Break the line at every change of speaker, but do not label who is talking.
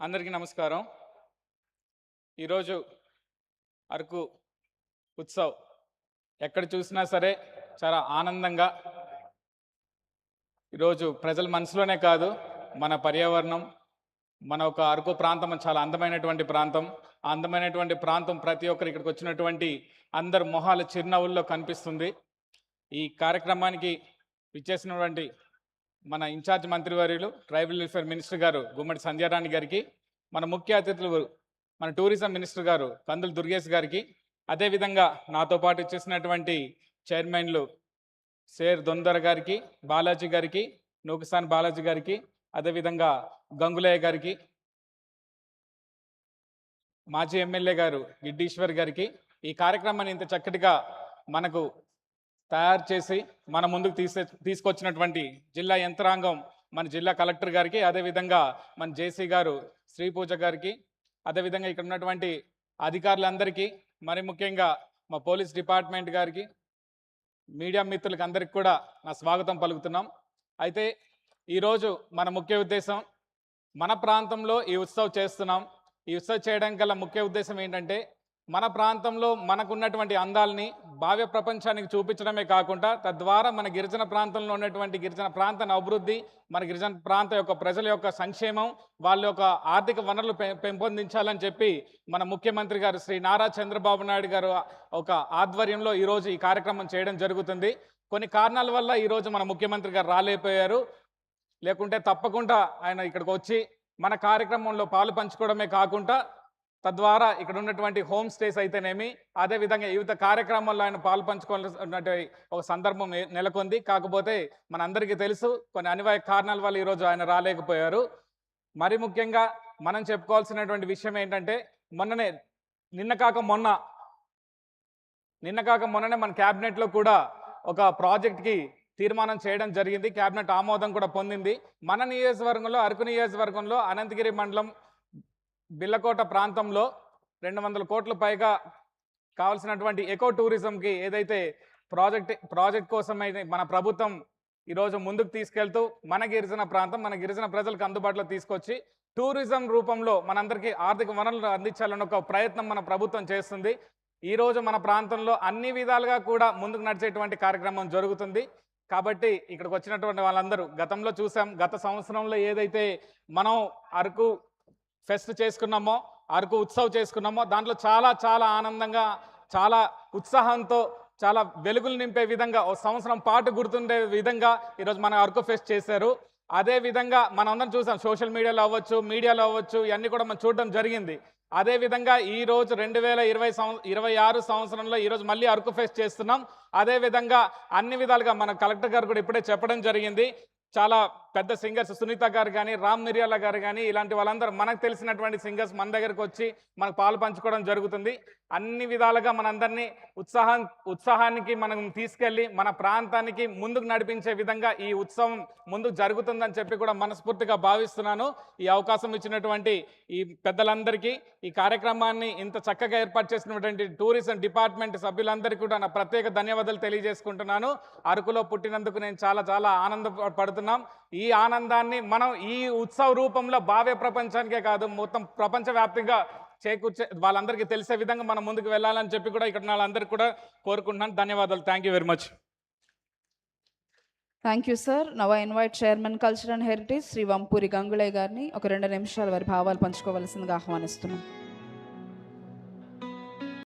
అందరికీ నమస్కారం. ఈరోజు అరకు ఉత్సవ్ ఎక్కడ చూసినా సరే చాలా ఆనందంగా ఈరోజు ప్రజల మనసులోనే కాదు, మన పర్యావరణం, మన ఒక అరకు ప్రాంతం చాలా అందమైనటువంటి ప్రాంతం. ఆ అందమైనటువంటి ప్రాంతం ప్రతి ఒక్కరు ఇక్కడికి వచ్చినటువంటి అందరు మొహాల చిరునవ్వుల్లో కనిపిస్తుంది. ఈ కార్యక్రమానికి విచ్చేసినటువంటి మన ఇన్ఛార్జ్ మంత్రివర్యులు ట్రైబల్ వెల్ఫేర్ మినిస్టర్ గారు గుమ్మడి సంధ్యారాణి గారికి, మన ముఖ్య అతిథులు మన టూరిజం మినిస్టర్ గారు కందుల దుర్గేష్ గారికి, అదేవిధంగా నాతో పాటు వచ్చేసినటువంటి చైర్మన్లు షేర్ దొందర గారికి, బాలాజీ గారికి, నూకసాన్ బాలాజీ గారికి, అదేవిధంగా గంగులయ్య గారికి, మాజీ ఎమ్మెల్యే గారు గిడ్డీశ్వర్ గారికి, ఈ కార్యక్రమాన్ని ఇంత చక్కటిగా మనకు తయారు చేసి మన ముందుకు తీసుకొచ్చినటువంటి జిల్లా యంత్రాంగం, మన జిల్లా కలెక్టర్ గారికి, అదేవిధంగా మన జేసీ గారు శ్రీ పూజ గారికి, అదేవిధంగా ఇక్కడ ఉన్నటువంటి అధికారులందరికీ, మరి ముఖ్యంగా మా పోలీస్ డిపార్ట్మెంట్ గారికి, మీడియా మిత్రులకు అందరికీ కూడా నా స్వాగతం పలుకుతున్నాం. అయితే ఈరోజు మన ముఖ్య ఉద్దేశం, మన ప్రాంతంలో ఈ ఉత్సవ్ చేస్తున్నాం. ఈ ఉత్సవ్ చేయడం గల ముఖ్య ఉద్దేశం ఏంటంటే, మన ప్రాంతంలో మనకున్నటువంటి అందాలని భావ్య ప్రపంచానికి చూపించడమే కాకుండా, తద్వారా మన గిరిజన ప్రాంతంలో ఉన్నటువంటి గిరిజన ప్రాంతాన్ని అభివృద్ధి, మన గిరిజన ప్రాంత యొక్క ప్రజల యొక్క సంక్షేమం, వాళ్ళ యొక్క ఆర్థిక వనరులు పెంపొందించాలని చెప్పి మన ముఖ్యమంత్రి గారు శ్రీ నారా చంద్రబాబు నాయుడు గారు ఒక ఆధ్వర్యంలో ఈరోజు ఈ కార్యక్రమం చేయడం జరుగుతుంది. కొన్ని కారణాల వల్ల ఈరోజు మన ముఖ్యమంత్రి గారు రాలేకపోయారు. లేకుంటే తప్పకుండా ఆయన ఇక్కడికి వచ్చి మన కార్యక్రమంలో పాలు పంచుకోవడమే కాకుండా, తద్వారా ఇక్కడ ఉన్నటువంటి హోమ్ స్టేస్ అయితేనేమి, అదేవిధంగా వివిధ కార్యక్రమాల్లో ఆయన పాలు పంచుకోవాల్సినటువంటి ఒక సందర్భం నెలకొంది. కాకపోతే మనందరికీ తెలుసు, కొన్ని అనివార్య కారణాల వల్ల ఈరోజు ఆయన రాలేకపోయారు. మరి ముఖ్యంగా మనం చెప్పుకోవాల్సినటువంటి విషయం ఏంటంటే, నిన్న కాక మొన్ననే మన క్యాబినెట్లో కూడా ఒక ప్రాజెక్ట్కి తీర్మానం చేయడం జరిగింది. క్యాబినెట్ ఆమోదం కూడా పొందింది. మన నియోజకవర్గంలో, అరకు నియోజకవర్గంలో అనంతగిరి మండలం బిల్లకోట ప్రాంతంలో 200 కోట్ల పైగా కావాల్సినటువంటి ఎకో టూరిజంకి ఏదైతే ప్రాజెక్ట్ కోసం అయితే మన ప్రభుత్వం ఈరోజు ముందుకు తీసుకెళ్తూ మన గిరిజన ప్రాంతం, మన గిరిజన ప్రజలకు అందుబాటులో తీసుకొచ్చి టూరిజం రూపంలో మనందరికీ ఆర్థిక వనరులు అందించాలన్న ఒక ప్రయత్నం మన ప్రభుత్వం చేస్తుంది. ఈరోజు మన ప్రాంతంలో అన్ని విధాలుగా కూడా ముందుకు నడిచేటువంటి కార్యక్రమం జరుగుతుంది. కాబట్టి ఇక్కడికి వచ్చినటువంటి వాళ్ళందరూ గతంలో చూసాం, గత సంవత్సరంలో ఏదైతే మనం అరకు ఫెస్ట్ చేసుకున్నామో, అరకు ఉత్సవ్ చేసుకున్నామో, దాంట్లో చాలా చాలా ఆనందంగా, చాలా ఉత్సాహంతో, చాలా వెలుగులు నింపే విధంగా, ఓ సంవత్సరం పాటు గుర్తుండే విధంగా ఈరోజు మన అరకు ఫెస్ట్ చేశారు. అదేవిధంగా మనందరం చూసాం, సోషల్ మీడియాలో మీడియాలో అవ్వచ్చు, ఇవన్నీ కూడా మనం చూడడం జరిగింది. అదేవిధంగా ఈరోజు 2026 సంవత్సరంలో ఈరోజు మళ్ళీ అరకు ఫెస్ట్ చేస్తున్నాం. అదేవిధంగా అన్ని విధాలుగా మన కలెక్టర్ గారు కూడా ఇప్పుడే చెప్పడం జరిగింది, చాలా పెద్ద సింగర్స్ సునీత గారు కానీ, రామ్ మిరియాల గారు కానీ, ఇలాంటి వాళ్ళందరూ మనకు తెలిసినటువంటి సింగర్స్ మన దగ్గరకు వచ్చి మనకు పాలు పంచుకోవడం జరుగుతుంది. అన్ని విధాలుగా మనందరినీ ఉత్సాహానికి మనం తీసుకెళ్ళి మన ప్రాంతానికి ముందుకు నడిపించే విధంగా ఈ ఉత్సవం ముందుకు జరుగుతుందని చెప్పి కూడా మనస్ఫూర్తిగా భావిస్తున్నాను. ఈ అవకాశం ఇచ్చినటువంటి ఈ పెద్దలందరికీ, ఈ కార్యక్రమాన్ని ఇంత చక్కగా ఏర్పాటు చేసినటువంటి టూరిజం డిపార్ట్మెంట్ సభ్యులందరికీ కూడా నా ప్రత్యేక ధన్యవాదాలు తెలియజేసుకుంటున్నాను. అరకులో పుట్టినందుకు నేను చాలా చాలా ఆనందపడుతున్నాం. ఈ ఆనందాన్ని మనం ఈ ఉత్సవ రూపంలో భావ్య ప్రపంచానికే కాదు, మొత్తం ప్రపంచవ్యాప్తంగా చేకూర్చే వాళ్ళందరికీ తెలిసే విధంగా మనం ముందుకు వెళ్ళాలని చెప్పి కూడా ఇక్కడ వాళ్ళందరికీ కూడా కోరుకుంటున్నాను. ధన్యవాదాలు. Thank you very much.
Thank you sir. Now I invite chairman culture and heritage Shri Vampuri Gangulaiah గారిని ఒక 2 నిమిషాల వారి భావాలు పంచుకోవాల్సిందిగా ఆహ్వానిస్తున్నాం.